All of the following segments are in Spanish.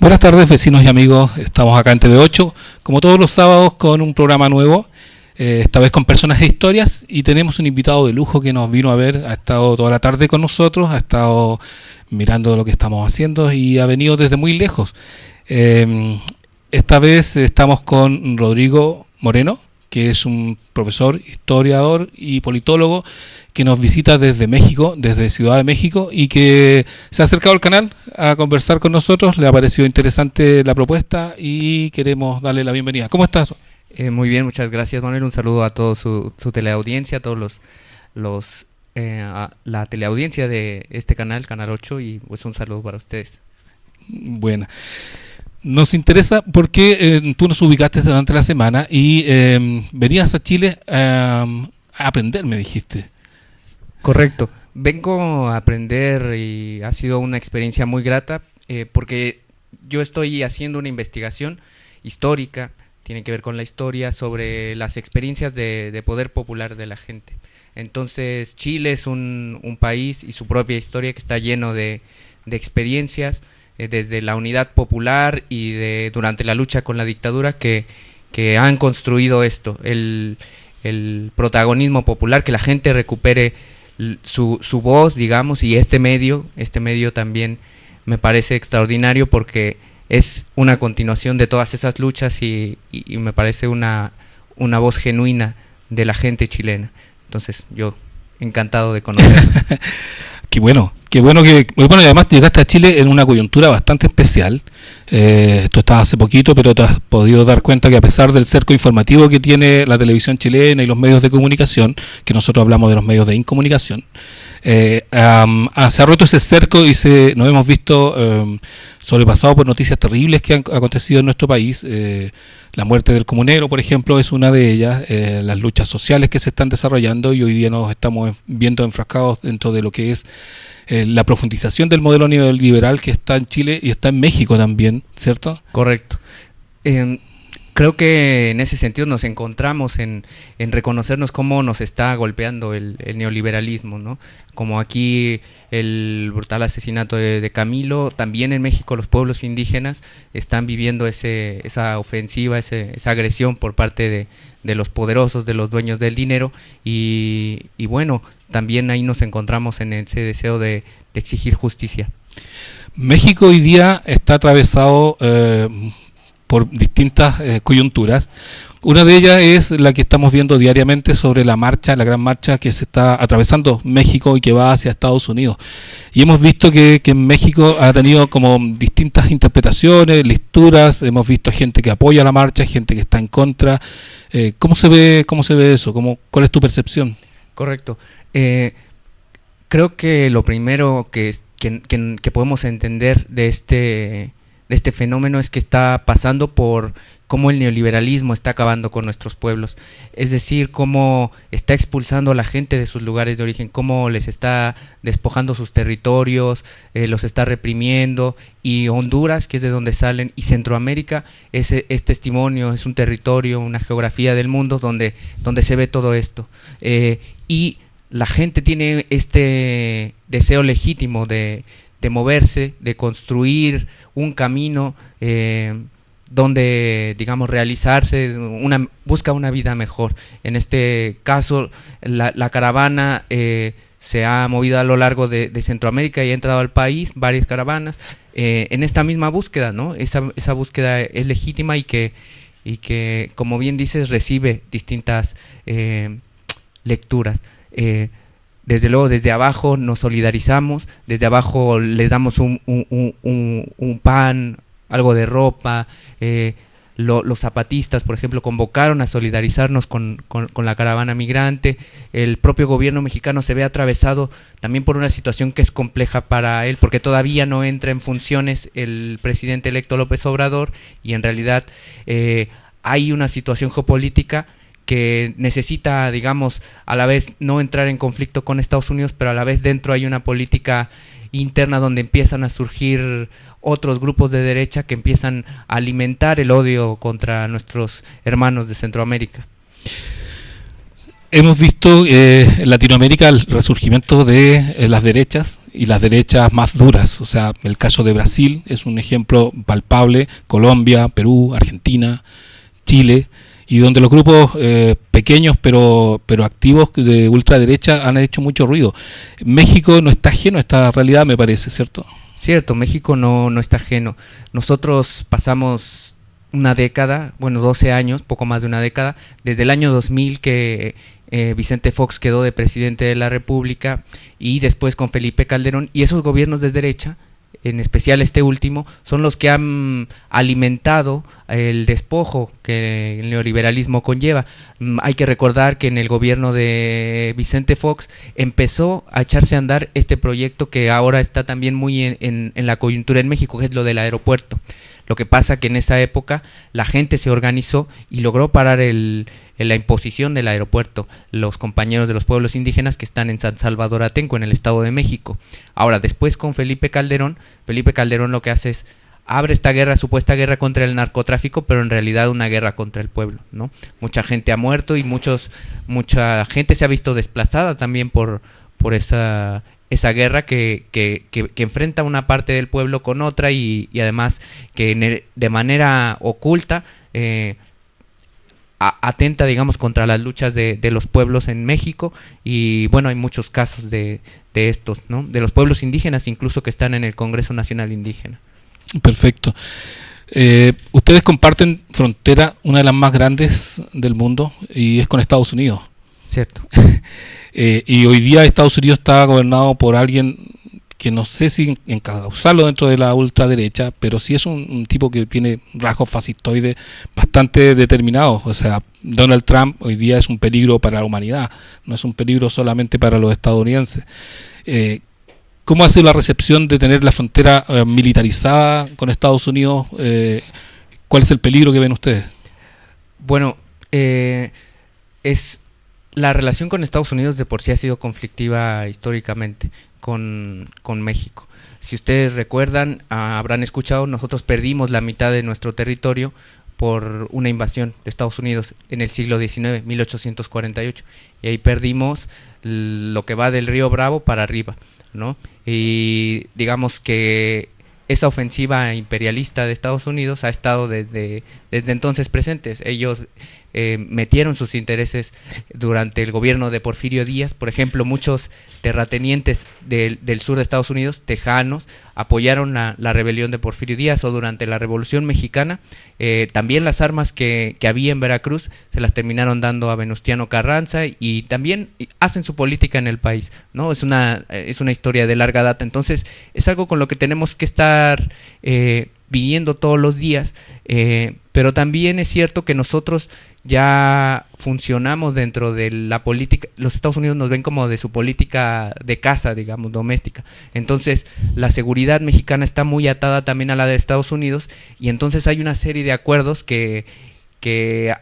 Buenas tardes, vecinos y amigos. Estamos acá en TV8, como todos los sábados, con un programa nuevo, esta vez con personas e historias, y tenemos un invitado de lujo que nos vino a ver, ha estado toda la tarde con nosotros, ha estado mirando lo que estamos haciendo y ha venido desde muy lejos. Esta vez estamos con Rodrigo Moreno, que es un profesor, historiador y politólogo que nos visita desde México, desde Ciudad de México, y que se ha acercado al canal a conversar con nosotros. Le ha parecido interesante la propuesta y queremos darle la bienvenida. ¿Cómo estás? Muy bien, muchas gracias, Manuel. Un saludo a toda su teleaudiencia, a todos a la teleaudiencia de este canal, Canal 8, y pues un saludo para ustedes. Buena. Nos interesa porque tú nos ubicaste durante la semana y venías a Chile a aprender, me dijiste. Correcto. Vengo a aprender y ha sido una experiencia muy grata porque yo estoy haciendo una investigación histórica, tiene que ver con la historia, sobre las experiencias de poder popular de la gente. Entonces, Chile es un país y su propia historia que está lleno de experiencias, desde la unidad popular y durante la lucha con la dictadura que han construido esto, el protagonismo popular, que la gente recupere su voz, digamos, y este medio también me parece extraordinario porque es una continuación de todas esas luchas y me parece una voz genuina de la gente chilena. Entonces, yo encantado de conocerlos. Qué bueno, y además llegaste a Chile en una coyuntura bastante especial. Esto estaba hace poquito, pero te has podido dar cuenta que a pesar del cerco informativo que tiene la televisión chilena y los medios de comunicación, que nosotros hablamos de los medios de incomunicación, se ha roto ese cerco y nos hemos visto sobrepasado por noticias terribles que han acontecido en nuestro país. La muerte del comunero, por ejemplo, es una de ellas, las luchas sociales que se están desarrollando, y hoy día nos estamos viendo enfrascados dentro de lo que es la profundización del modelo neoliberal que está en Chile y está en México también, ¿cierto? Correcto. Creo que en ese sentido nos encontramos en reconocernos cómo nos está golpeando el neoliberalismo, ¿no? Como aquí el brutal asesinato de Camilo, también en México los pueblos indígenas están viviendo esa ofensiva, esa agresión por parte de los poderosos, de los dueños del dinero, y bueno, también ahí nos encontramos en ese deseo de exigir justicia. México hoy día está atravesado por distintas coyunturas. Una de ellas es la que estamos viendo diariamente sobre la gran marcha que se está atravesando México y que va hacia Estados Unidos. Y hemos visto que en México ha tenido como distintas interpretaciones, lecturas. Hemos visto gente que apoya la marcha, gente que está en contra. ¿Cómo se ve eso? ¿Cuál es tu percepción? Correcto. Creo que lo primero que podemos entender de este fenómeno es que está pasando por cómo el neoliberalismo está acabando con nuestros pueblos, es decir, cómo está expulsando a la gente de sus lugares de origen, cómo les está despojando sus territorios, los está reprimiendo, y Honduras, que es de donde salen, y Centroamérica es testimonio, es un territorio, una geografía del mundo donde se ve todo esto, y la gente tiene este deseo legítimo de moverse, de construir un camino donde, digamos, realizarse, busca una vida mejor. En este caso, la caravana se ha movido a lo largo de Centroamérica y ha entrado al país, varias caravanas, en esta misma búsqueda, ¿no? Esa búsqueda es legítima y que, como bien dices, recibe distintas lecturas. Desde luego, desde abajo nos solidarizamos, desde abajo les damos un pan, algo de ropa. Los zapatistas, por ejemplo, convocaron a solidarizarnos con la caravana migrante. El propio gobierno mexicano se ve atravesado también por una situación que es compleja para él, porque todavía no entra en funciones el presidente electo López Obrador, y en realidad hay una situación geopolítica que necesita, digamos, a la vez no entrar en conflicto con Estados Unidos, pero a la vez dentro hay una política interna donde empiezan a surgir otros grupos de derecha que empiezan a alimentar el odio contra nuestros hermanos de Centroamérica. Hemos visto en Latinoamérica el resurgimiento de las derechas y las derechas más duras. O sea, el caso de Brasil es un ejemplo palpable, Colombia, Perú, Argentina, Chile, y donde los grupos pequeños pero activos de ultraderecha han hecho mucho ruido. México no está ajeno a esta realidad, me parece, ¿cierto? Cierto, México no está ajeno. Nosotros pasamos una década, bueno, 12 años, poco más de una década, desde el año 2000 que Vicente Fox quedó de presidente de la República, y después con Felipe Calderón, y esos gobiernos de derecha, en especial este último, son los que han alimentado el despojo que el neoliberalismo conlleva. Hay que recordar que en el gobierno de Vicente Fox empezó a echarse a andar este proyecto que ahora está también muy en la coyuntura en México, que es lo del aeropuerto. Lo que pasa que en esa época la gente se organizó y logró parar la imposición del aeropuerto, los compañeros de los pueblos indígenas que están en San Salvador Atenco, en el Estado de México. Ahora, después con Felipe Calderón lo que hace es abre esta guerra, supuesta guerra contra el narcotráfico, pero en realidad una guerra contra el pueblo, ¿no? Mucha gente ha muerto y mucha gente se ha visto desplazada también por esa guerra que enfrenta una parte del pueblo con otra, y además que de manera oculta atenta, digamos, contra las luchas de los pueblos en México. Y bueno, hay muchos casos de estos, ¿no? De los pueblos indígenas incluso, que están en el Congreso Nacional Indígena. Perfecto. Ustedes comparten frontera, una de las más grandes del mundo, y es con Estados Unidos. Cierto. Y hoy día Estados Unidos está gobernado por alguien que no sé si encauzarlo dentro de la ultraderecha, pero sí es un tipo que tiene rasgos fascistoides bastante determinados. O sea, Donald Trump hoy día es un peligro para la humanidad, no es un peligro solamente para los estadounidenses. ¿Cómo ha sido la recepción de tener la frontera militarizada con Estados Unidos? ¿Cuál es el peligro que ven ustedes? Bueno, la relación con Estados Unidos de por sí ha sido conflictiva históricamente con México. Si ustedes recuerdan, habrán escuchado, nosotros perdimos la mitad de nuestro territorio por una invasión de Estados Unidos en el siglo XIX, 1848, y ahí perdimos lo que va del río Bravo para arriba, ¿no? Y digamos que esa ofensiva imperialista de Estados Unidos ha estado desde entonces presentes. Ellos metieron sus intereses durante el gobierno de Porfirio Díaz. Por ejemplo, muchos terratenientes del sur de Estados Unidos, tejanos, apoyaron la rebelión de Porfirio Díaz, o durante la Revolución Mexicana. También las armas que había en Veracruz se las terminaron dando a Venustiano Carranza, y también hacen su política en el país, ¿no? Es una historia de larga data. Entonces es algo con lo que tenemos que estar viviendo todos los días, pero también es cierto que nosotros ya funcionamos dentro de la política. Los Estados Unidos nos ven como de su política de casa, digamos, doméstica. Entonces la seguridad mexicana está muy atada también a la de Estados Unidos, y entonces hay una serie de acuerdos que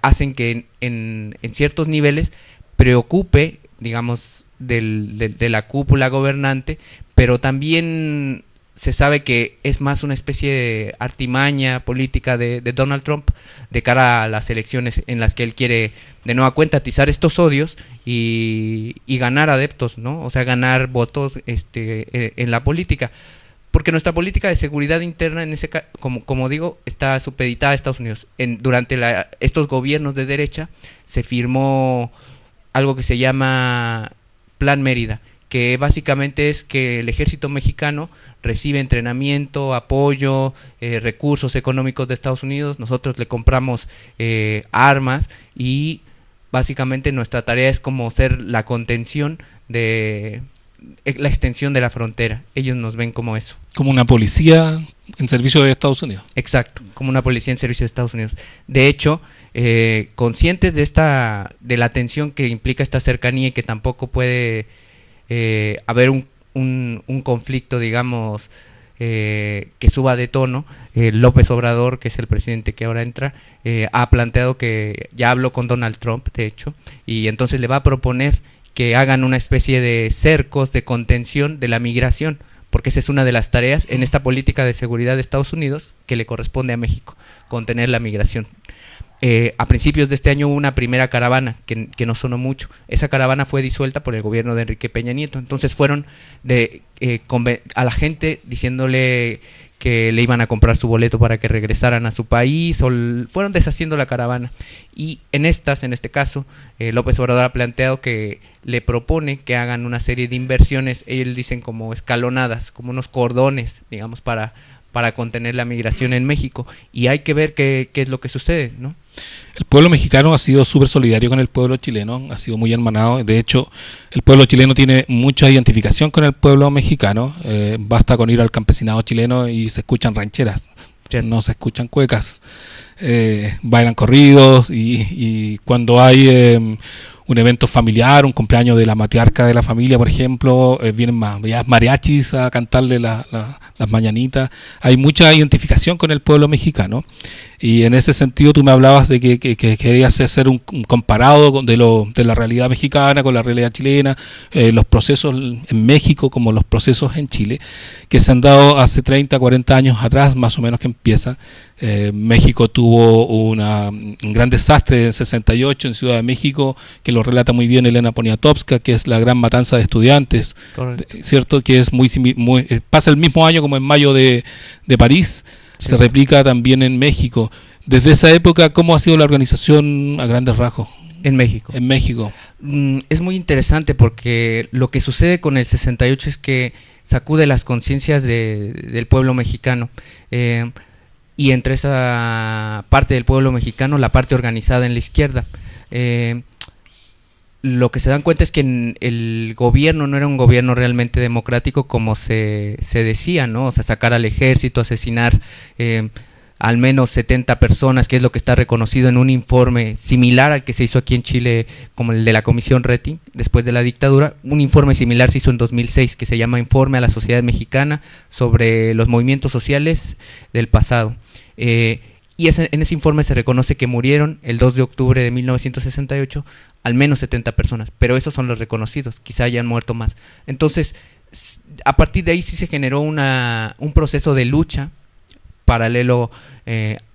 hacen que en ciertos niveles preocupe, digamos, de la cúpula gobernante, pero también se sabe que es más una especie de artimaña política de Donald Trump de cara a las elecciones, en las que él quiere de nueva cuenta atizar estos odios y ganar adeptos, ¿no? O sea, ganar votos en la política. Porque nuestra política de seguridad interna, como digo, está supeditada a Estados Unidos. Durante estos gobiernos de derecha se firmó algo que se llama Plan Mérida, que básicamente es que el ejército mexicano recibe entrenamiento, apoyo, recursos económicos de Estados Unidos. Nosotros le compramos armas, y básicamente nuestra tarea es como ser la contención de la extensión de la frontera. Ellos nos ven como eso. Como una policía en servicio de Estados Unidos. Exacto, como una policía en servicio de Estados Unidos. De hecho, conscientes de la tensión que implica esta cercanía, y que tampoco puede haber un conflicto, digamos, que suba de tono, López Obrador, que es el presidente que ahora entra, ha planteado que ya habló con Donald Trump, de hecho, y entonces le va a proponer que hagan una especie de cercos de contención de la migración, porque esa es una de las tareas en esta política de seguridad de Estados Unidos que le corresponde a México, contener la migración. a principios de este año hubo una primera caravana que no sonó mucho. Esa caravana fue disuelta por el gobierno de Enrique Peña Nieto. Entonces fueron a la gente diciéndole que le iban a comprar su boleto para que regresaran a su país, fueron deshaciendo la caravana. Y en este caso, López Obrador ha planteado que le propone que hagan una serie de inversiones, ellos dicen como escalonadas, como unos cordones, digamos, para contener la migración en México. Y hay que ver qué es lo que sucede, ¿no? El pueblo mexicano ha sido súper solidario con el pueblo chileno, ha sido muy hermanado. De hecho, el pueblo chileno tiene mucha identificación con el pueblo mexicano. Basta con ir al campesinado chileno y se escuchan rancheras, no se escuchan cuecas. Bailan corridos y cuando hay un evento familiar, un cumpleaños de la matriarca de la familia, por ejemplo, vienen mariachis a cantarle las mañanitas. Hay mucha identificación con el pueblo mexicano y en ese sentido tú me hablabas de que querías hacer un comparado de la realidad mexicana con la realidad chilena, los procesos en México como los procesos en Chile, que se han dado hace 30, 40 años atrás, más o menos que empieza. México tuvo un gran desastre en 68 en Ciudad de México, que lo relata muy bien Elena Poniatowska, que es la gran matanza de estudiantes, ¿cierto? Que es muy pasa el mismo año como en mayo de París, sí. Se replica también en México. Desde esa época, ¿cómo ha sido la organización a grandes rasgos? En México. En México. Es muy interesante porque lo que sucede con el 68 es que sacude las conciencias del pueblo mexicano. Y entre esa parte del pueblo mexicano, la parte organizada en la izquierda. Lo que se dan cuenta es que el gobierno no era un gobierno realmente democrático como se decía, ¿no? O sea, sacar al ejército, asesinar al menos 70 personas, que es lo que está reconocido en un informe similar al que se hizo aquí en Chile, como el de la Comisión Rettig, después de la dictadura. Un informe similar se hizo en 2006, que se llama Informe a la Sociedad Mexicana sobre los movimientos sociales del pasado. Y en ese informe se reconoce que murieron el 2 de octubre de 1968 al menos 70 personas, pero esos son los reconocidos, quizá hayan muerto más. Entonces, a partir de ahí sí se generó un proceso de lucha paralelo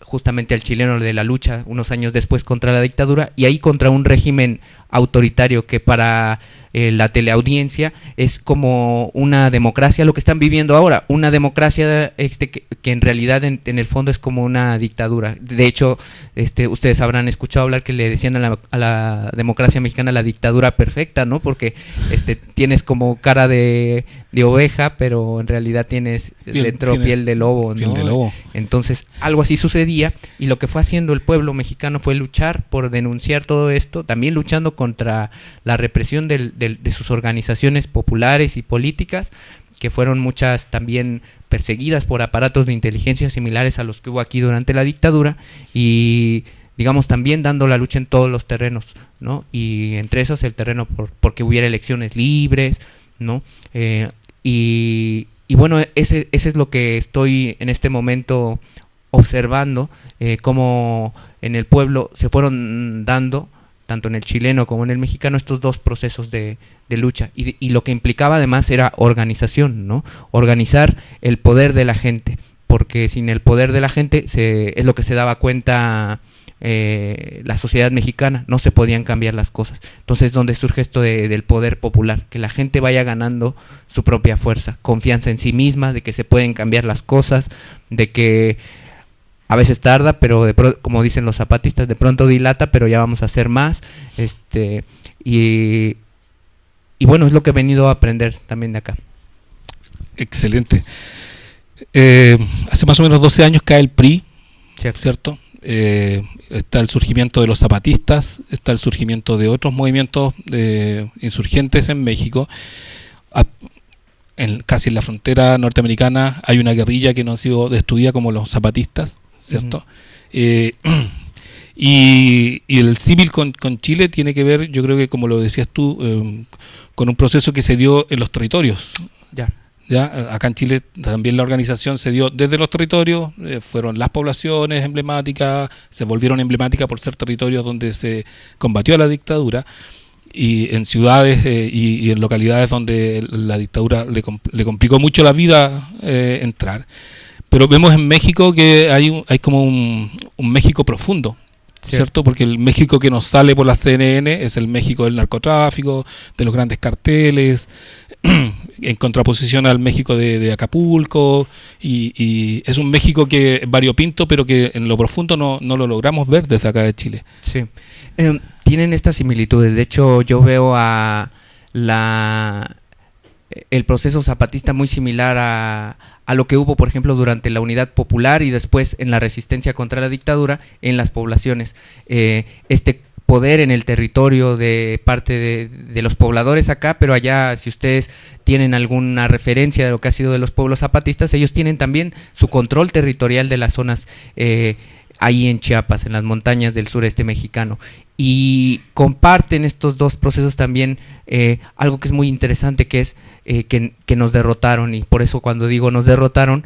justamente al chileno de la lucha unos años después contra la dictadura, y ahí contra un régimen autoritario que para la teleaudiencia es como una democracia, lo que están viviendo ahora, una democracia que en realidad en el fondo es como una dictadura. De hecho, ustedes habrán escuchado hablar que le decían a la democracia mexicana la dictadura perfecta, ¿no? Porque tienes como cara de oveja, pero en realidad tienes dentro piel de lobo, ¿no? Piel de lobo. Entonces, algo así sucedía, y lo que fue haciendo el pueblo mexicano fue luchar por denunciar todo esto, también luchando contra la represión de sus organizaciones populares y políticas, que fueron muchas también perseguidas por aparatos de inteligencia similares a los que hubo aquí durante la dictadura, y digamos también dando la lucha en todos los terrenos, ¿no? Y entre esos el terreno porque hubiera elecciones libres, ¿no? Y bueno, ese es lo que estoy en este momento observando, cómo en el pueblo se fueron dando, tanto en el chileno como en el mexicano, estos dos procesos de lucha, y lo que implicaba además era organización, ¿no? Organizar el poder de la gente, porque sin el poder de la gente es lo que se daba cuenta la sociedad mexicana, no se podían cambiar las cosas. Entonces, donde surge esto del poder popular, que la gente vaya ganando su propia fuerza, confianza en sí misma, de que se pueden cambiar las cosas, de que a veces tarda, pero como dicen los zapatistas, de pronto dilata, pero ya vamos a hacer más. Y bueno, es lo que he venido a aprender también de acá. Excelente. Hace más o menos 12 años cae el PRI, ¿cierto? Está el surgimiento de los zapatistas, está el surgimiento de otros movimientos insurgentes en México. Casi en la frontera norteamericana hay una guerrilla que no ha sido destruida como los zapatistas, ¿cierto? Uh-huh. Y el símil con Chile tiene que ver, yo creo que como lo decías tú, con un proceso que se dio en los territorios. Ya, acá en Chile también la organización se dio desde los territorios, fueron las poblaciones emblemáticas, se volvieron emblemáticas por ser territorios donde se combatió a la dictadura, y en ciudades y en localidades donde la dictadura le complicó mucho la vida entrar. Pero vemos en México que hay como un México profundo, ¿cierto? Porque el México que nos sale por la CNN es el México del narcotráfico, de los grandes carteles, en contraposición al México de Acapulco, y es un México que es variopinto, pero que en lo profundo no lo logramos ver desde acá de Chile. Sí, tienen estas similitudes. De hecho, yo veo a el proceso zapatista muy similar a lo que hubo, por ejemplo, durante la Unidad Popular y después en la resistencia contra la dictadura en las poblaciones. Este poder en el territorio de parte de los pobladores acá, pero allá, si ustedes tienen alguna referencia de lo que ha sido de los pueblos zapatistas, ellos tienen también su control territorial de las zonas ahí en Chiapas, en las montañas del sureste mexicano. Y comparten estos dos procesos también algo que es muy interesante, que es que nos derrotaron, y por eso cuando digo nos derrotaron,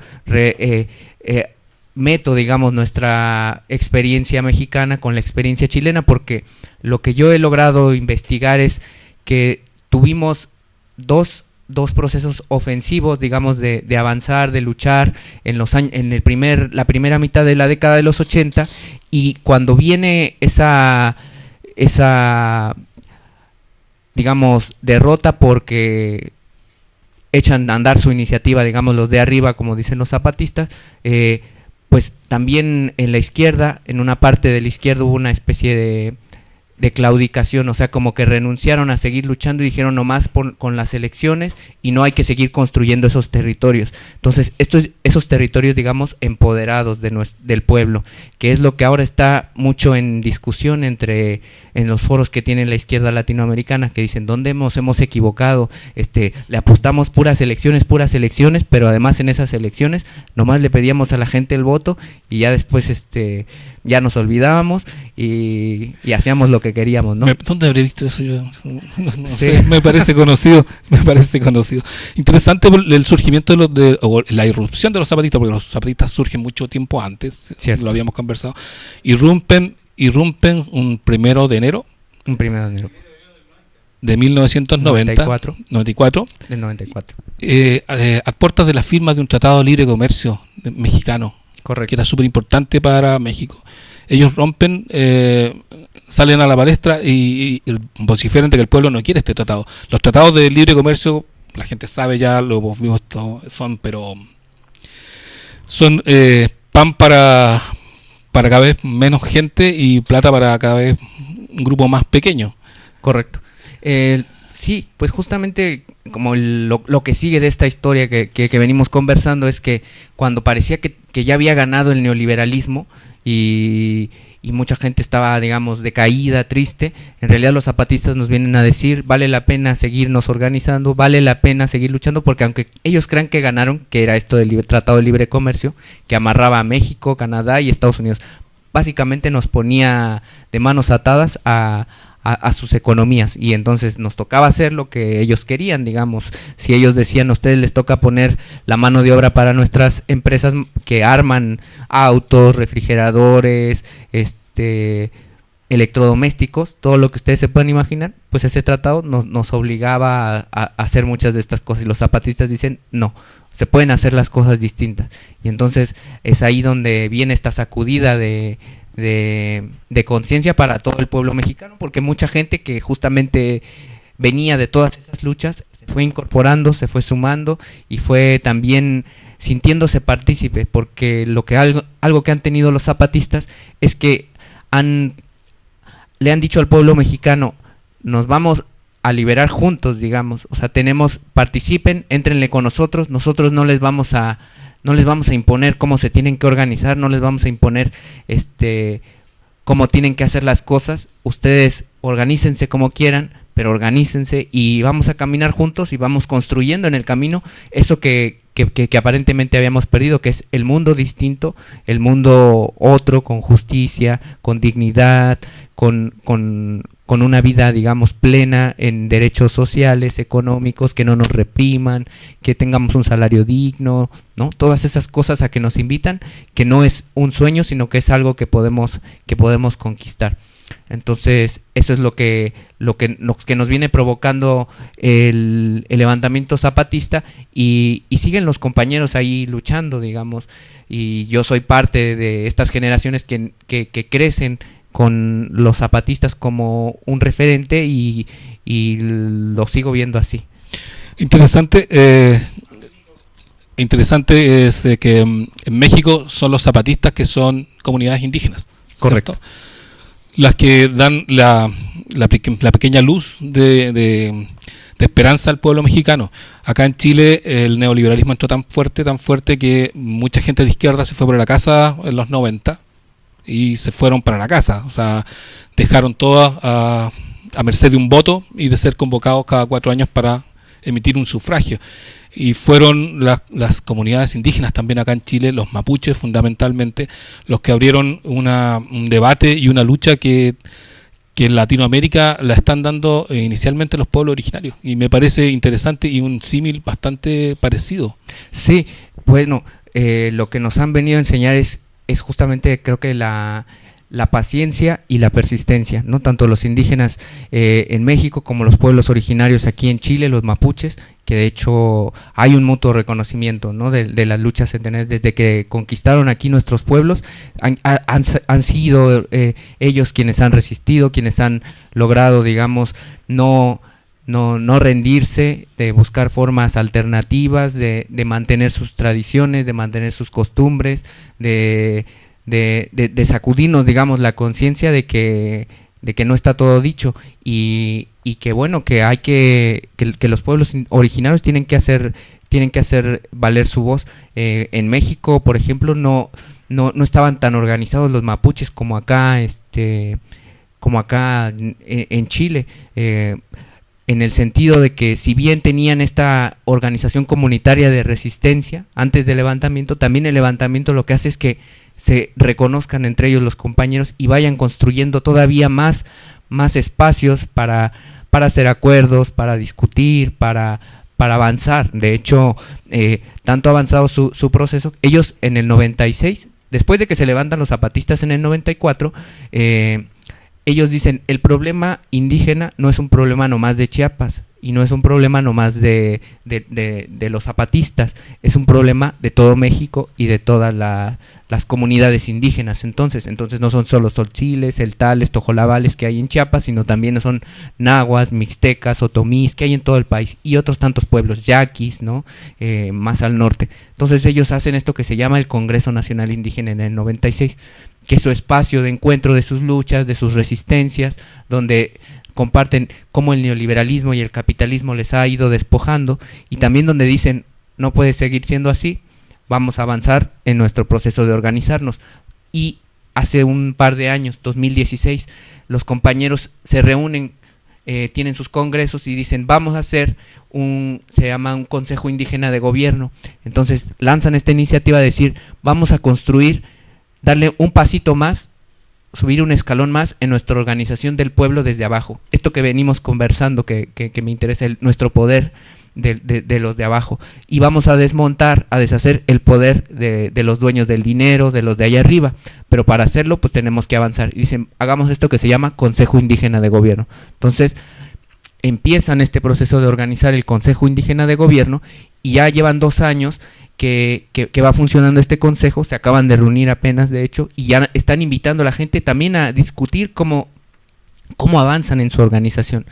meto, digamos, nuestra experiencia mexicana con la experiencia chilena, porque lo que yo he logrado investigar es que tuvimos dos procesos ofensivos, digamos, de avanzar, de luchar en los años, la primera mitad de la década de los 80, y cuando viene esa digamos, derrota porque echan a andar su iniciativa, digamos, los de arriba, como dicen los zapatistas, pues también en la izquierda, en una parte de la izquierda hubo una especie de claudicación, o sea, como que renunciaron a seguir luchando y dijeron nomás con las elecciones y no hay que seguir construyendo esos territorios. Entonces, esos territorios, digamos, empoderados del pueblo, que es lo que ahora está mucho en discusión en los foros que tiene la izquierda latinoamericana, que dicen, ¿dónde hemos equivocado? Le apostamos puras elecciones, pero además en esas elecciones nomás le pedíamos a la gente el voto y ya después ya nos olvidábamos y hacíamos lo que queríamos, ¿no? ¿Dónde habré visto eso yo? No Sí. sé, me parece conocido. Interesante el surgimiento o la irrupción de los zapatistas, porque los zapatistas surgen mucho tiempo antes, Cierto. lo habíamos conversado. Irrumpen un 1 de enero. Un 1 de enero. De 1994. Del 94. A puertas de la firma de un tratado de libre comercio mexicano. Correcto. Que era súper importante para México. Ellos rompen, salen a la palestra y vociferan de que el pueblo no quiere este tratado. Los tratados de libre comercio, la gente sabe ya, lo hemos visto, son pan para cada vez menos gente y plata para cada vez un grupo más pequeño. Correcto. Sí, pues justamente como lo que sigue de esta historia que venimos conversando es que cuando parecía que ya había ganado el neoliberalismo y mucha gente estaba, digamos, decaída, triste, en realidad los zapatistas nos vienen a decir, vale la pena seguirnos organizando, vale la pena seguir luchando, porque aunque ellos crean que ganaron, que era esto del Tratado de Libre Comercio, que amarraba a México, Canadá y Estados Unidos, básicamente nos ponía de manos atadas a sus economías, y entonces nos tocaba hacer lo que ellos querían, digamos. Si ellos decían, a ustedes les toca poner la mano de obra para nuestras empresas que arman autos, refrigeradores, electrodomésticos, todo lo que ustedes se puedan imaginar, pues ese tratado nos obligaba a hacer muchas de estas cosas, y los zapatistas dicen, no, se pueden hacer las cosas distintas, y entonces es ahí donde viene esta sacudida de conciencia para todo el pueblo mexicano, porque mucha gente que justamente venía de todas esas luchas se fue incorporando, se fue sumando y fue también sintiéndose partícipe, porque algo que han tenido los zapatistas es que le han dicho al pueblo mexicano, nos vamos a liberar juntos, digamos, o sea, participen, éntrenle con nosotros no les vamos a imponer cómo se tienen que organizar, no les vamos a imponer cómo tienen que hacer las cosas, ustedes organícense como quieran, pero organícense y vamos a caminar juntos y vamos construyendo en el camino eso que aparentemente habíamos perdido, que es el mundo distinto, el mundo otro, con justicia, con dignidad, con una vida, digamos, plena en derechos sociales, económicos, que no nos repriman, que tengamos un salario digno, ¿no? Todas esas cosas a que nos invitan, que no es un sueño, sino que es algo que podemos conquistar. Entonces, eso es lo que nos viene provocando el levantamiento zapatista, y siguen los compañeros ahí luchando, digamos, y yo soy parte de estas generaciones que crecen con los zapatistas como un referente y lo sigo viendo así. Interesante. Interesante es que en México son los zapatistas que son comunidades indígenas. Correcto. ¿Cierto? Las que dan la pequeña luz de esperanza al pueblo mexicano. Acá en Chile el neoliberalismo entró tan fuerte que mucha gente de izquierda se fue por la casa en los 90 y se fueron para la casa. O sea, dejaron todo a merced de un voto y de ser convocados cada 4 años para emitir un sufragio. Y fueron las comunidades indígenas también acá en Chile, los mapuches fundamentalmente, los que abrieron un debate y una lucha que en Latinoamérica la están dando inicialmente los pueblos originarios. Y me parece interesante y un símil bastante parecido. Sí, bueno, lo que nos han venido a enseñar es justamente, creo que la paciencia y la persistencia, ¿no? Tanto los indígenas en México como los pueblos originarios aquí en Chile, los mapuches, que de hecho hay un mutuo reconocimiento, ¿no? de las luchas centenarias desde que conquistaron aquí nuestros pueblos. Han sido ellos quienes han resistido, quienes han logrado, digamos, no rendirse, de buscar formas alternativas, de mantener sus tradiciones, de mantener sus costumbres, de sacudirnos, digamos, la conciencia de que no está todo dicho y que bueno, que hay que los pueblos originarios tienen que hacer valer su voz. En México, por ejemplo, no estaban tan organizados los mapuches como acá en Chile, en el sentido de que si bien tenían esta organización comunitaria de resistencia antes del levantamiento, también el levantamiento lo que hace es que se reconozcan entre ellos los compañeros y vayan construyendo todavía más espacios para hacer acuerdos, para discutir, para avanzar. De hecho, tanto ha avanzado su proceso, ellos en el 96, después de que se levantan los zapatistas en el 94, ellos dicen, el problema indígena no es un problema nomás de Chiapas, y no es un problema nomás de los zapatistas, es un problema de todo México y de todas las comunidades indígenas. Entonces no son solo tzotziles, celtales, tojolabales que hay en Chiapas, sino también son nahuas, mixtecas, otomís que hay en todo el país, y otros tantos pueblos, yaquis, ¿no? Más al norte. Entonces ellos hacen esto que se llama el Congreso Nacional Indígena en el 96, que es su espacio de encuentro de sus luchas, de sus resistencias, donde comparten cómo el neoliberalismo y el capitalismo les ha ido despojando, y también donde dicen, no puede seguir siendo así, vamos a avanzar en nuestro proceso de organizarnos. Y hace un par de años, 2016, los compañeros se reúnen, tienen sus congresos y dicen, vamos a hacer se llama un Consejo Indígena de Gobierno. Entonces lanzan esta iniciativa de decir, vamos a construir, darle un pasito más, subir un escalón más en nuestra organización del pueblo desde abajo. Esto que venimos conversando, que me interesa, nuestro poder de los de abajo. Y vamos a desmontar, a deshacer el poder de los dueños del dinero, de los de allá arriba. Pero para hacerlo, pues tenemos que avanzar. Y dicen, hagamos esto que se llama Consejo Indígena de Gobierno. Entonces, empiezan este proceso de organizar el Consejo Indígena de Gobierno y ya llevan 2 años que va funcionando este consejo, se acaban de reunir apenas, de hecho, y ya están invitando a la gente también a discutir cómo avanzan en su organización.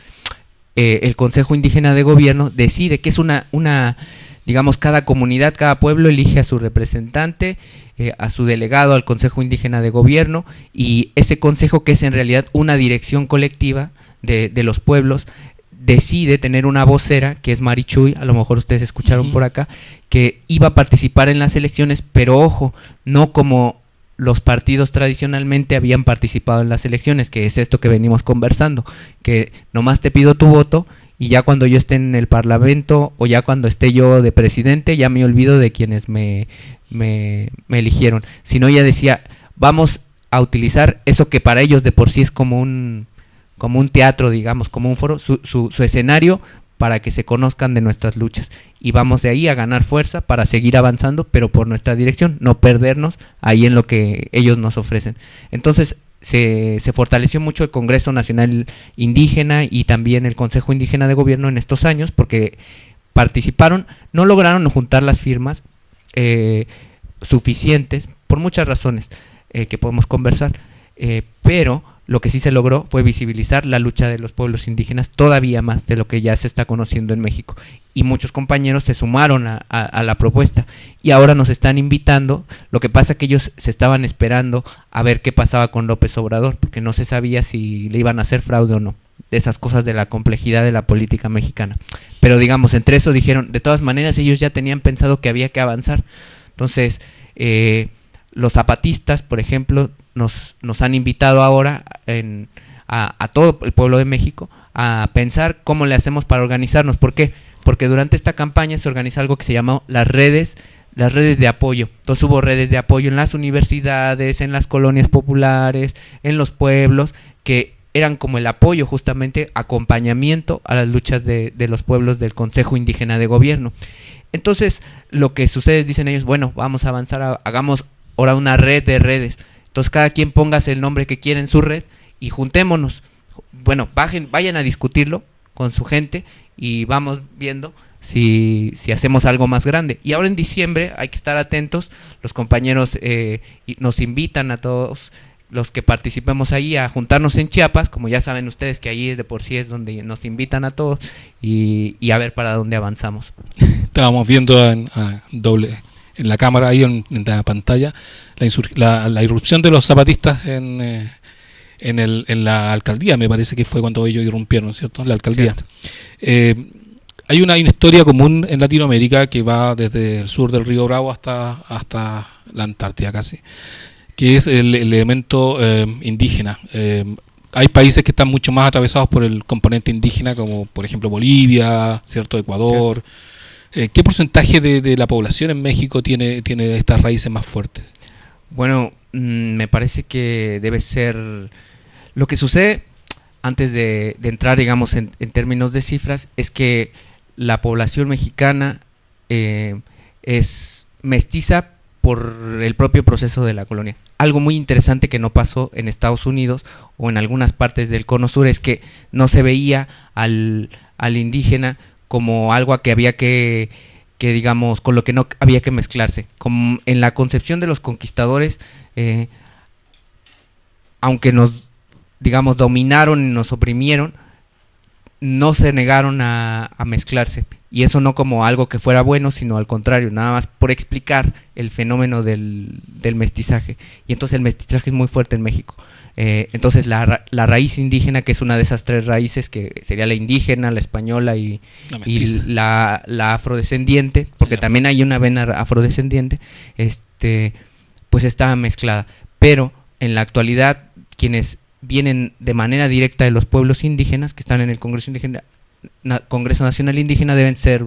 El Consejo Indígena de Gobierno decide que es una digamos, cada comunidad, cada pueblo elige a su representante, a su delegado al Consejo Indígena de Gobierno, y ese consejo, que es en realidad una dirección colectiva de los pueblos, decide tener una vocera, que es Marichuy, a lo mejor ustedes escucharon por acá, que iba a participar en las elecciones, pero ojo, no como los partidos tradicionalmente habían participado en las elecciones, que es esto que venimos conversando, que nomás te pido tu voto y ya cuando yo esté en el parlamento o ya cuando esté yo de presidente, ya me olvido de quienes me eligieron. Sino ella decía, vamos a utilizar eso que para ellos de por sí es como un teatro, digamos, como un foro, su escenario, para que se conozcan de nuestras luchas. Y vamos de ahí a ganar fuerza para seguir avanzando, pero por nuestra dirección, no perdernos ahí en lo que ellos nos ofrecen. Entonces, se fortaleció mucho el Congreso Nacional Indígena y también el Consejo Indígena de Gobierno en estos años, porque participaron, no lograron juntar las firmas suficientes, por muchas razones que podemos conversar. pero lo que sí se logró fue visibilizar la lucha de los pueblos indígenas todavía más de lo que ya se está conociendo en México. Y muchos compañeros se sumaron a la propuesta y ahora nos están invitando. Lo que pasa es que ellos se estaban esperando a ver qué pasaba con López Obrador, porque no se sabía si le iban a hacer fraude o no. De esas cosas de la complejidad de la política mexicana. Pero digamos, entre eso dijeron, de todas maneras ellos ya tenían pensado que había que avanzar. Entonces, los zapatistas, por ejemplo, nos han invitado ahora a todo el pueblo de México a pensar cómo le hacemos para organizarnos. ¿Por qué? Porque durante esta campaña se organiza algo que se llamó las redes de apoyo. Entonces hubo redes de apoyo en las universidades, en las colonias populares, en los pueblos, que eran como el apoyo, justamente acompañamiento a las luchas de los pueblos del Consejo Indígena de Gobierno. Entonces lo que sucede es, dicen ellos, bueno, vamos a avanzar, hagamos ahora una red de redes. Entonces cada quien póngase el nombre que quiera en su red y juntémonos. Bueno, vayan a discutirlo con su gente y vamos viendo si hacemos algo más grande. Y ahora en diciembre hay que estar atentos. Los compañeros nos invitan a todos los que participemos ahí a juntarnos en Chiapas, como ya saben ustedes que ahí de por sí es donde nos invitan a todos y a ver para dónde avanzamos. Estábamos viendo en la cámara, ahí en la pantalla, la irrupción de los zapatistas en la alcaldía. Me parece que fue cuando ellos irrumpieron, ¿cierto? La alcaldía. Hay una historia común en Latinoamérica que va desde el sur del río Bravo hasta la Antártida casi, que es el elemento indígena. Hay países que están mucho más atravesados por el componente indígena, como por ejemplo Bolivia, ¿cierto? Ecuador. ¿Cierto? ¿Qué porcentaje de la población en México tiene estas raíces más fuertes? Bueno, me parece que debe ser... Lo que sucede, antes de entrar, digamos, en términos de cifras, es que la población mexicana es mestiza por el propio proceso de la colonia. Algo muy interesante que no pasó en Estados Unidos o en algunas partes del Cono Sur es que no se veía al indígena como algo a que había que digamos, con lo que no había que mezclarse. Como en la concepción de los conquistadores, aunque nos, digamos, dominaron y nos oprimieron, no se negaron a mezclarse. Y eso no como algo que fuera bueno, sino al contrario, nada más por explicar el fenómeno del mestizaje. Y entonces el mestizaje es muy fuerte en México. Entonces la raíz indígena, que es una de esas tres raíces, que sería la indígena, la española y la afrodescendiente, porque también hay una vena afrodescendiente, pues está mezclada. Pero en la actualidad, quienes vienen de manera directa de los pueblos indígenas que están en el Congreso Nacional Indígena deben ser,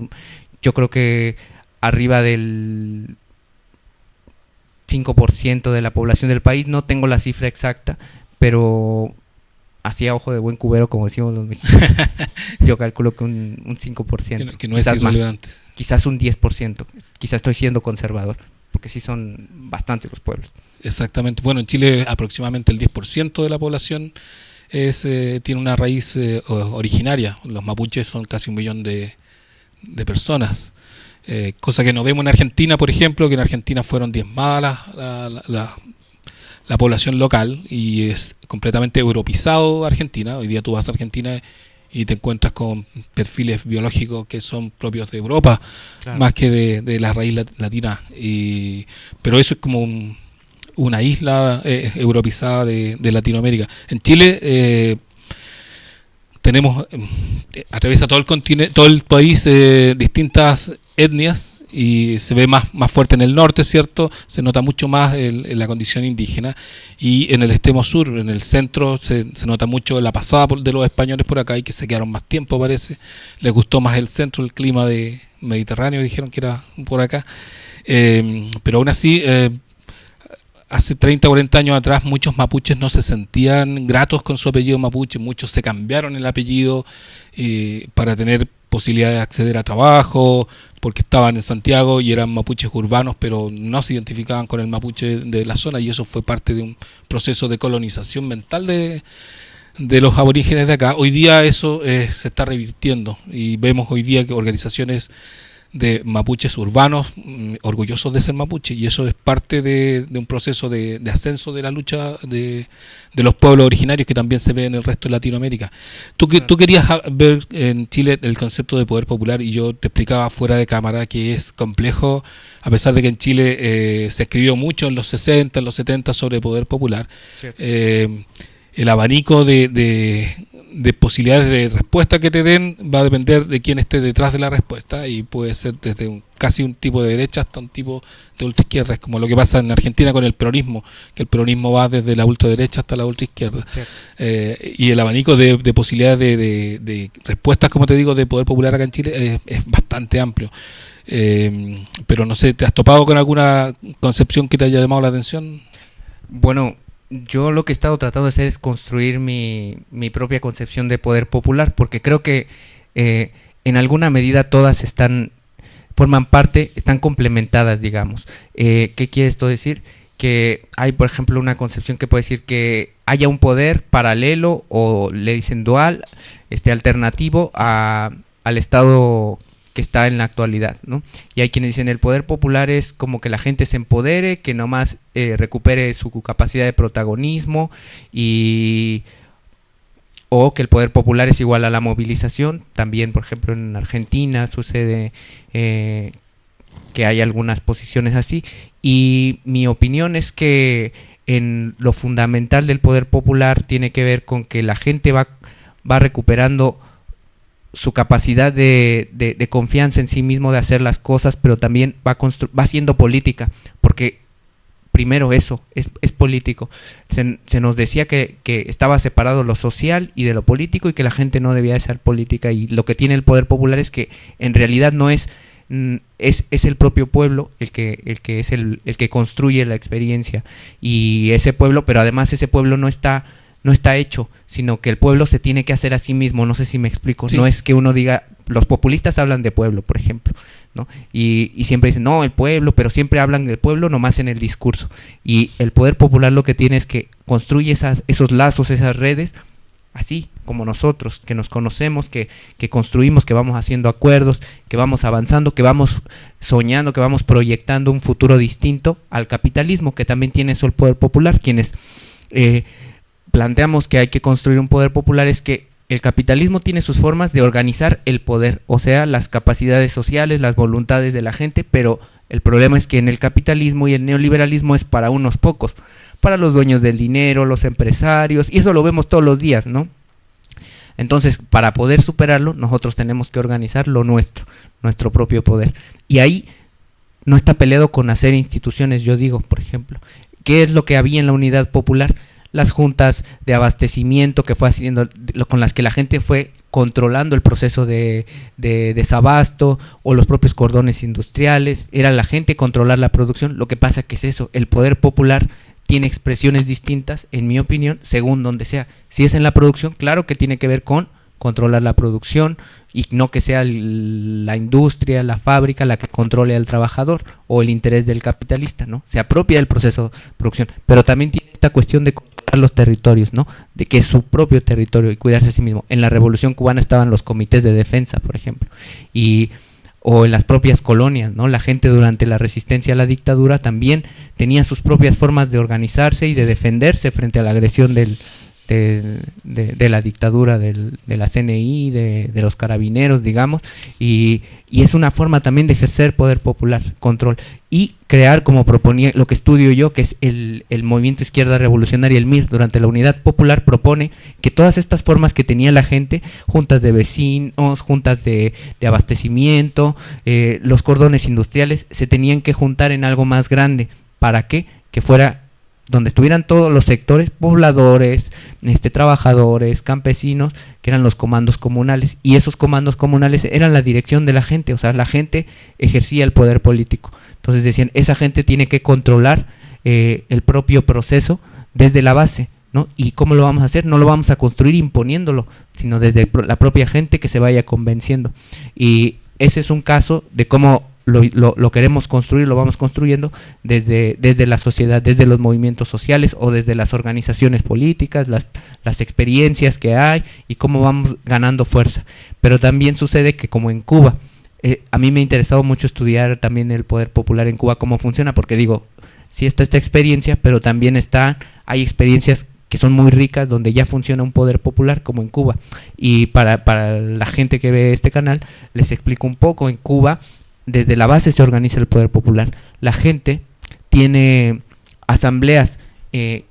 yo creo que arriba del 5% de la población del país. No tengo la cifra exacta, pero así a ojo de buen cubero, como decimos los mexicanos, yo calculo que un 5%, que no quizás es irrelevante. Quizás un 10%, quizás estoy siendo conservador, porque sí son bastantes los pueblos. Exactamente. Bueno, en Chile aproximadamente el 10% de la población tiene una raíz originaria. Los mapuches son casi 1 millón de personas. Cosa que no vemos en Argentina, por ejemplo, que en Argentina fueron diezmadas la población local y es completamente europeizado Argentina. Hoy día tú vas a Argentina y te encuentras con perfiles biológicos que son propios de Europa, claro, más que de la raíz latina. Pero eso es como una isla europeizada de Latinoamérica. En Chile tenemos, atraviesa todo el continente, todo el país, distintas etnias, y se ve más fuerte en el norte, ¿cierto? Se nota mucho más en la condición indígena, y en el extremo sur, en el centro, se nota mucho la pasada de los españoles por acá y que se quedaron más tiempo, parece. Les gustó más el centro, el clima de mediterráneo, dijeron que era por acá. Pero aún así, hace 30 o 40 años atrás muchos mapuches no se sentían gratos con su apellido mapuche, muchos se cambiaron el apellido para tener posibilidad de acceder a trabajo, porque estaban en Santiago y eran mapuches urbanos, pero no se identificaban con el mapuche de la zona, y eso fue parte de un proceso de colonización mental de los aborígenes de acá. Hoy día eso se está revirtiendo y vemos hoy día que organizaciones de mapuches urbanos orgullosos de ser mapuche, y eso es parte de un proceso de ascenso de la lucha de los pueblos originarios que también se ve en el resto de Latinoamérica. Tú querías ver en Chile el concepto de poder popular, y yo te explicaba fuera de cámara que es complejo, a pesar de que en Chile se escribió mucho en los 60, en los 70 sobre poder popular. El abanico de posibilidades de respuesta que te den va a depender de quién esté detrás de la respuesta, y puede ser desde casi un tipo de derecha hasta un tipo de ultraizquierda. Es como lo que pasa en Argentina con el peronismo, que el peronismo va desde la ultraderecha hasta la ultraizquierda. Y el abanico de posibilidades de respuestas, como te digo, de poder popular acá en Chile es bastante amplio. Pero no sé, ¿te has topado con alguna concepción que te haya llamado la atención? Bueno, yo lo que he estado tratando de hacer es construir mi propia concepción de poder popular, porque creo que en alguna medida todas forman parte, están complementadas, digamos. ¿Qué quiere esto decir? Que hay, por ejemplo, una concepción que puede decir que haya un poder paralelo, o le dicen dual, alternativo al Estado que está en la actualidad, ¿no? Y hay quienes dicen el poder popular es como que la gente se empodere, que nomás recupere su capacidad de protagonismo, o que el poder popular es igual a la movilización. También, por ejemplo, en Argentina sucede que hay algunas posiciones así, y mi opinión es que en lo fundamental del poder popular tiene que ver con que la gente va recuperando su capacidad de confianza en sí mismo, de hacer las cosas, pero también va haciendo política, porque primero eso, es político. Se nos decía que estaba separado lo social y de lo político, y que la gente no debía hacer política, y lo que tiene el poder popular es que en realidad no es el propio pueblo el que construye la experiencia, y ese pueblo, pero además ese pueblo no está hecho, sino que el pueblo se tiene que hacer a sí mismo. No sé si me explico. Sí. No es que uno diga, los populistas hablan de pueblo, por ejemplo, ¿no? Y siempre dicen, no, el pueblo, pero siempre hablan del pueblo nomás en el discurso. Y el poder popular lo que tiene es que construye esos lazos, esas redes, así como nosotros, que nos conocemos, que construimos, que vamos haciendo acuerdos, que vamos avanzando, que vamos soñando, que vamos proyectando un futuro distinto al capitalismo, que también tiene eso el poder popular. Quienes planteamos que hay que construir un poder popular es que el capitalismo tiene sus formas de organizar el poder, o sea, las capacidades sociales, las voluntades de la gente, pero el problema es que en el capitalismo y el neoliberalismo es para unos pocos, para los dueños del dinero, los empresarios, y eso lo vemos todos los días, ¿no? Entonces, para poder superarlo, nosotros tenemos que organizar lo nuestro propio poder. Y ahí no está peleado con hacer instituciones, yo digo, por ejemplo. ¿Qué es lo que había en la Unidad Popular? Las juntas de abastecimiento que fue haciendo, con las que la gente fue controlando el proceso de desabasto, o los propios cordones industriales. Era la gente controlar la producción. Lo que pasa que es eso, el poder popular tiene expresiones distintas, en mi opinión, según donde sea. Si es en la producción, claro que tiene que ver con controlar la producción, y no que sea la industria, la fábrica la que controle al trabajador, o el interés del capitalista, ¿no? Se apropia del proceso de producción, pero también tiene esta cuestión de controlar los territorios, ¿no? De que es su propio territorio y cuidarse a sí mismo. En la Revolución Cubana estaban los comités de defensa, por ejemplo, o en las propias colonias, ¿no? La gente durante la resistencia a la dictadura también tenía sus propias formas de organizarse y de defenderse frente a la agresión de la dictadura, de la CNI, de los carabineros, digamos, y es una forma también de ejercer poder popular, control, y crear, como proponía lo que estudio yo, que es el Movimiento Izquierda Revolucionaria, el MIR, durante la Unidad Popular, propone que todas estas formas que tenía la gente, juntas de vecinos, juntas de abastecimiento, los cordones industriales, se tenían que juntar en algo más grande. ¿Para qué? Que fuera donde estuvieran todos los sectores, pobladores, trabajadores, campesinos, que eran los comandos comunales, y esos comandos comunales eran la dirección de la gente, o sea, la gente ejercía el poder político. Entonces decían, esa gente tiene que controlar el propio proceso desde la base, ¿no? ¿Y cómo lo vamos a hacer? No lo vamos a construir imponiéndolo, sino desde la propia gente que se vaya convenciendo. Y ese es un caso de cómo lo queremos construir, lo vamos construyendo desde la sociedad, desde los movimientos sociales, o desde las organizaciones políticas, las experiencias que hay, y cómo vamos ganando fuerza. Pero también sucede que, como en Cuba, a mí me ha interesado mucho estudiar también el poder popular en Cuba, cómo funciona, porque digo, sí está esta experiencia, pero también hay experiencias que son muy ricas donde ya funciona un poder popular como en Cuba. Y para la gente que ve este canal, les explico un poco. En Cuba, desde la base se organiza el poder popular. La gente tiene asambleas que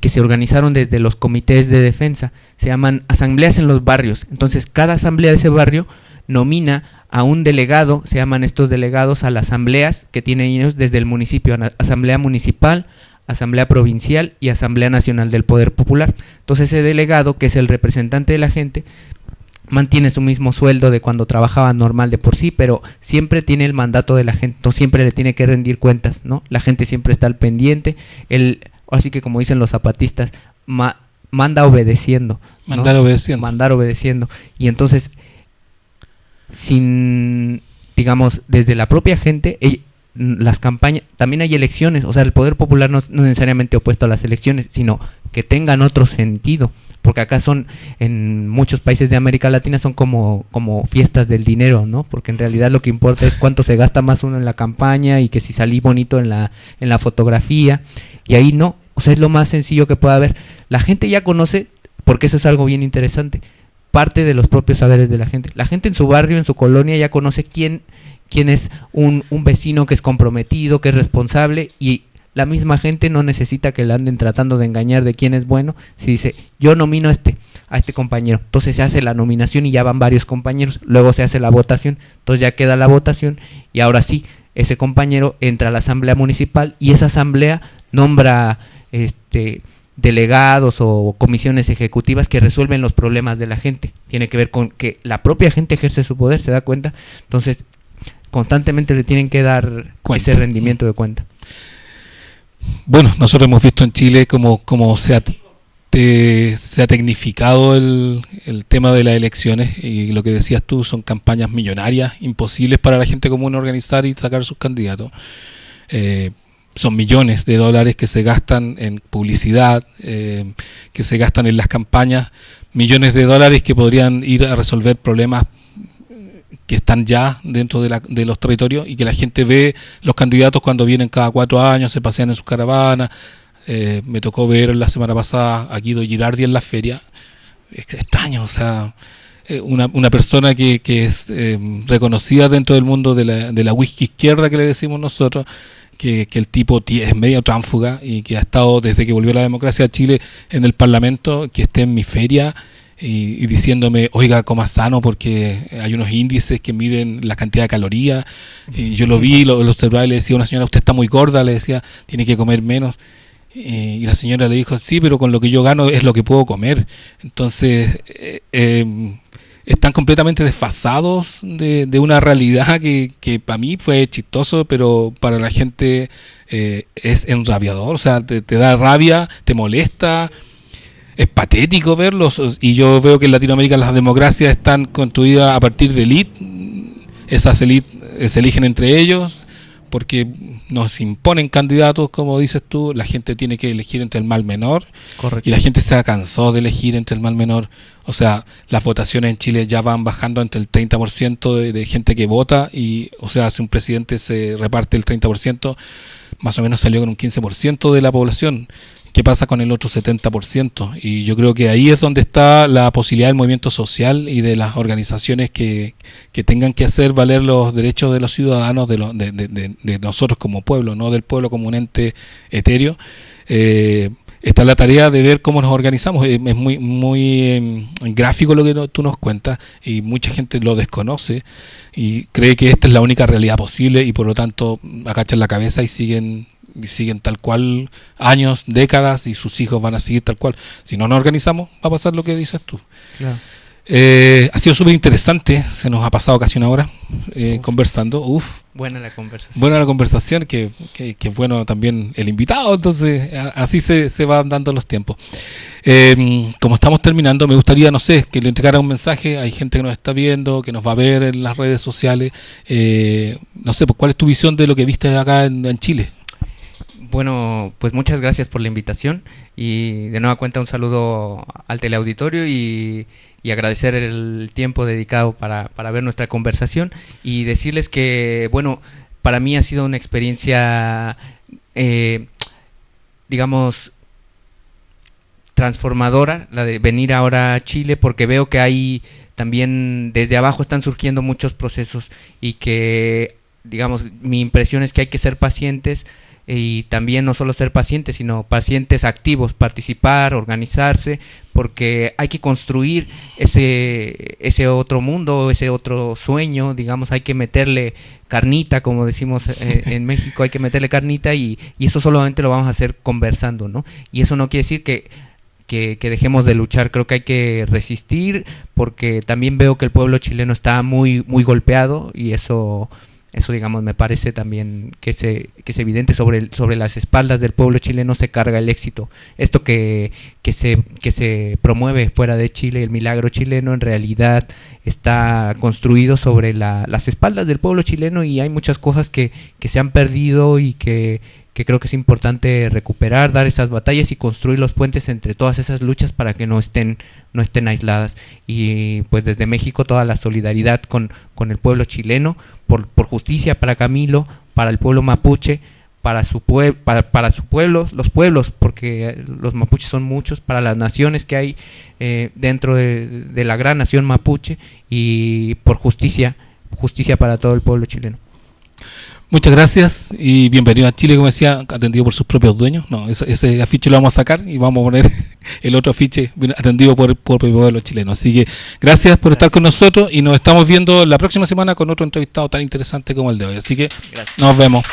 se organizaron desde los comités de defensa, se llaman asambleas en los barrios. Entonces cada asamblea de ese barrio nomina a un delegado, se llaman estos delegados a las asambleas que tienen ellos desde el municipio, asamblea municipal, asamblea provincial y asamblea nacional del poder popular. Entonces ese delegado, que es el representante de la gente, mantiene su mismo sueldo de cuando trabajaba normal de por sí, pero siempre tiene el mandato de la gente, no siempre le tiene que rendir cuentas, ¿no? La gente siempre está al pendiente, así que como dicen los zapatistas, manda obedeciendo, ¿no? Mandar obedeciendo. Y entonces, digamos, desde la propia gente, las campañas, también hay elecciones, o sea, el poder popular no es necesariamente opuesto a las elecciones, sino que tengan otro sentido, porque acá en muchos países de América Latina son como fiestas del dinero, ¿no? Porque en realidad lo que importa es cuánto se gasta más uno en la campaña y que si salí bonito en la fotografía, y ahí no, o sea, es lo más sencillo que puede haber. La gente ya conoce, porque eso es algo bien interesante, parte de los propios saberes de la gente. La gente en su barrio, en su colonia, ya conoce quién es un vecino que es comprometido, que es responsable, y la misma gente no necesita que le anden tratando de engañar de quién es bueno. Si dice, yo nomino a este compañero, entonces se hace la nominación y ya van varios compañeros, luego se hace la votación, entonces ya queda la votación y ahora sí, ese compañero entra a la asamblea municipal y esa asamblea nombra delegados o comisiones ejecutivas que resuelven los problemas de la gente. Tiene que ver con que la propia gente ejerce su poder, ¿se da cuenta? Entonces constantemente le tienen que dar ese rendimiento de cuenta. Bueno, nosotros hemos visto en Chile cómo se ha tecnificado el tema de las elecciones, y lo que decías tú, son campañas millonarias, imposibles para la gente común organizar y sacar sus candidatos. Son millones de dólares que se gastan en publicidad, que se gastan en las campañas, millones de dólares que podrían ir a resolver problemas que están ya dentro de los territorios, y que la gente ve los candidatos cuando vienen cada 4 años, se pasean en sus caravanas. Me tocó ver la semana pasada a Guido Girardi en la feria. Es extraño, o sea, una persona que es reconocida dentro del mundo de la whisky izquierda, que le decimos nosotros, que el tipo es medio tránfuga y que ha estado desde que volvió la democracia a Chile en el Parlamento, que esté en mi feria y diciéndome, oiga, coma sano porque hay unos índices que miden la cantidad de calorías. Y yo lo vi, lo observaba y le decía a una señora, usted está muy gorda, le decía, tiene que comer menos. Y la señora le dijo, sí, pero con lo que yo gano es lo que puedo comer. Entonces, están completamente desfasados de una realidad que para mí fue chistoso, pero para la gente es enrabiador. O sea, te da rabia, te molesta. Es patético verlos, y yo veo que en Latinoamérica las democracias están construidas a partir de élite. Esas élites se eligen entre ellos porque nos imponen candidatos, como dices tú. La gente tiene que elegir entre el mal menor. Correcto. Y la gente se cansó de elegir entre el mal menor. O sea, las votaciones en Chile ya van bajando entre el 30% de gente que vota, y, o sea, si un presidente se reparte el 30%, más o menos salió con un 15% de la población. ¿Qué pasa con el otro 70%? Y yo creo que ahí es donde está la posibilidad del movimiento social y de las organizaciones que tengan que hacer valer los derechos de los ciudadanos, de nosotros como pueblo, no del pueblo como un ente etéreo. Está la tarea de ver cómo nos organizamos. Es muy gráfico lo que tú nos cuentas, y mucha gente lo desconoce y cree que esta es la única realidad posible, y por lo tanto agachan la cabeza y siguen tal cual años, décadas, y sus hijos van a seguir tal cual. Si no nos organizamos, va a pasar lo que dices tú. Claro. Ha sido súper interesante, se nos ha pasado casi una hora conversando. Buena la conversación, que es bueno también el invitado, entonces así se van dando los tiempos. Como estamos terminando, me gustaría, no sé, que le entregara un mensaje. Hay gente que nos está viendo, que nos va a ver en las redes sociales. No sé, pues, ¿cuál es tu visión de lo que viste acá en Chile? Bueno, pues muchas gracias por la invitación y de nueva cuenta un saludo al teleauditorio y agradecer el tiempo dedicado para ver nuestra conversación y decirles que, bueno, para mí ha sido una experiencia, digamos, transformadora, la de venir ahora a Chile, porque veo que hay también desde abajo están surgiendo muchos procesos y que, digamos, mi impresión es que hay que ser pacientes y también no solo ser pacientes, sino pacientes activos, participar, organizarse, porque hay que construir ese otro mundo, ese otro sueño, digamos, hay que meterle carnita, como decimos en México, hay que meterle carnita y eso solamente lo vamos a hacer conversando, ¿no? Y eso no quiere decir que dejemos de luchar, creo que hay que resistir, porque también veo que el pueblo chileno está muy, muy golpeado y eso digamos me parece también que es evidente. Sobre las espaldas del pueblo chileno se carga el éxito. Esto que se promueve fuera de Chile, el milagro chileno, en realidad está construido sobre las espaldas del pueblo chileno y hay muchas cosas que se han perdido y que creo que es importante recuperar, dar esas batallas y construir los puentes entre todas esas luchas para que no estén aisladas. Y pues desde México toda la solidaridad con el pueblo chileno, por justicia para Camilo, para el pueblo mapuche, para su pueblo, los pueblos, porque los mapuches son muchos, para las naciones que hay dentro de la gran nación mapuche y por justicia para todo el pueblo chileno. Muchas gracias y bienvenido a Chile, como decía, atendido por sus propios dueños. No, ese afiche lo vamos a sacar y vamos a poner el otro afiche atendido por el pueblo chileno. Así que gracias por estar con nosotros y nos estamos viendo la próxima semana con otro entrevistado tan interesante como el de hoy. Así que nos vemos.